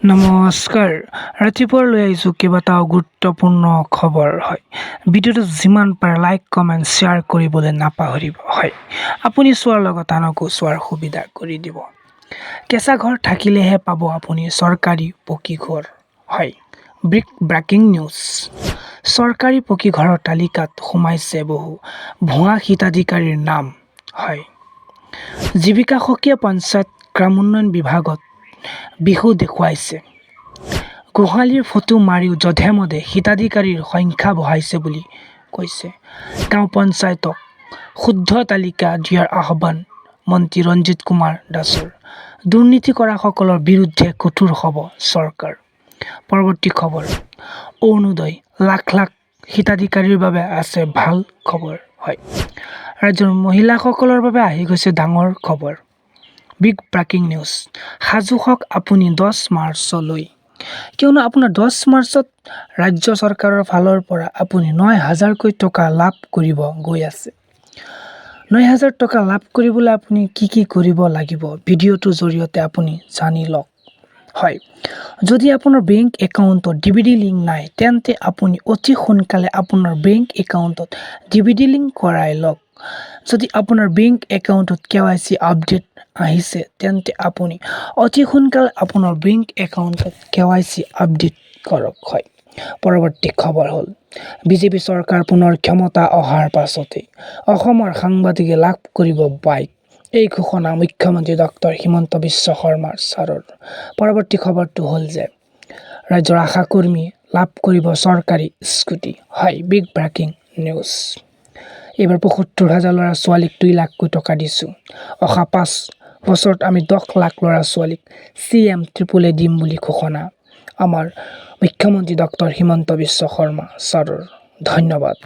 নমস্কাৰ। ৰাতিপুৱাৰ লৈ আহিছোঁ কেইবাটাও গুৰুত্বপূৰ্ণ খবৰ হয়। ভিডিঅ'টো যিমান পাৰে লাইক কমেণ্ট শ্বেয়াৰ কৰিবলৈ নাপাহৰিব হয়। আপুনি চোৱাৰ লগত আনকো চোৱাৰ সুবিধা কৰি দিব। কেঁচা ঘৰ থাকিলেহে পাব আপুনি চৰকাৰী পকী ঘৰ হয়। Breaking news. চৰকাৰী পকী ঘৰৰ তালিকাত সোমাইছে বহু ভুৱা হিতাধিকাৰীৰ নাম হয়। জীৱিকা সখীয়ে পঞ্চায়ত গ্ৰাম উন্নয়ন বিভাগত বিহু দেখুৱাইছে। গোহালিৰ ফটো মাৰিও যধে-মধে হিতাধিকাৰীৰ সংখ্যা বঢ়াইছে বুলি কৈছে। গাঁও পঞ্চায়তক শুদ্ধ তালিকা দিয়াৰ আহ্বান মন্ত্ৰী ৰঞ্জিত কুমাৰ দাসৰ। দুৰ্নীতি কৰাসকলৰ বিৰুদ্ধে কঠোৰ হ'ব চৰকাৰ। পৰৱৰ্তী খবৰ। অৰুণোদয় লাখ লাখ হিতাধিকাৰীৰ বাবে আছে ভাল খবৰ হয়। ৰাজ্যৰ মহিলাসকলৰ বাবে আহি গৈছে ডাঙৰ খবৰ। Big breaking news. সাজু হওক আপুনি 10 মাৰ্চলৈ, কিয়নো আপোনাৰ 10 মাৰ্চত ৰাজ্য চৰকাৰৰ ফালৰ পৰা আপুনি 9,000কৈ টকা লাভ কৰিব গৈ আছে। 9,000 টকা লাভ কৰিবলৈ আপুনি কি কৰিব লাগিব ভিডিঅ'টোৰ জৰিয়তে আপুনি জানি লওক হয়। যদি আপোনাৰ বেংক একাউণ্টত ডিবিডি লিংক নাই তেন্তে আপুনি অতি সোনকালে আপোনাৰ বেংক একাউণ্টত ডিবিডি লিংক কৰাই লওক। যদি আপোনাৰ বেংক একাউণ্টত KYC আপডেট আহিছে তেন্তে আপুনি অতি সোনকালে আপোনাৰ বেংক একাউণ্টত KYC আপডেট কৰক হয়। পৰৱৰ্তী খবৰ হ'ল বিজেপি চৰকাৰ পুনৰ ক্ষমতা অহাৰ পাছতে অসমৰ সাংবাদিকে লাভ কৰিব বাইক। এই ঘোষণা মুখ্যমন্ত্ৰী ডক্টৰ হিমন্ত বিশ্ব শৰ্মাৰ ছাৰৰ। পৰৱৰ্তী খবৰটো হ'ল যে ৰাজ্যৰ আশা কৰ্মী লাভ কৰিব চৰকাৰী স্কুটি হয়। Big breaking news. এইবাৰ ৭৫,000 ল'ৰা-ছোৱালীক 2 লাখকৈ টকা দিছোঁ। অহা 5 বছৰত আমি 10 লাখ ল'ৰা-ছোৱালীক CM ত্ৰিপুলে দিম বুলি ঘোষণা আমাৰ মুখ্যমন্ত্ৰী ডক্টৰ হিমন্ত বিশ্ব শৰ্মা ছাৰৰ। ধন্যবাদ।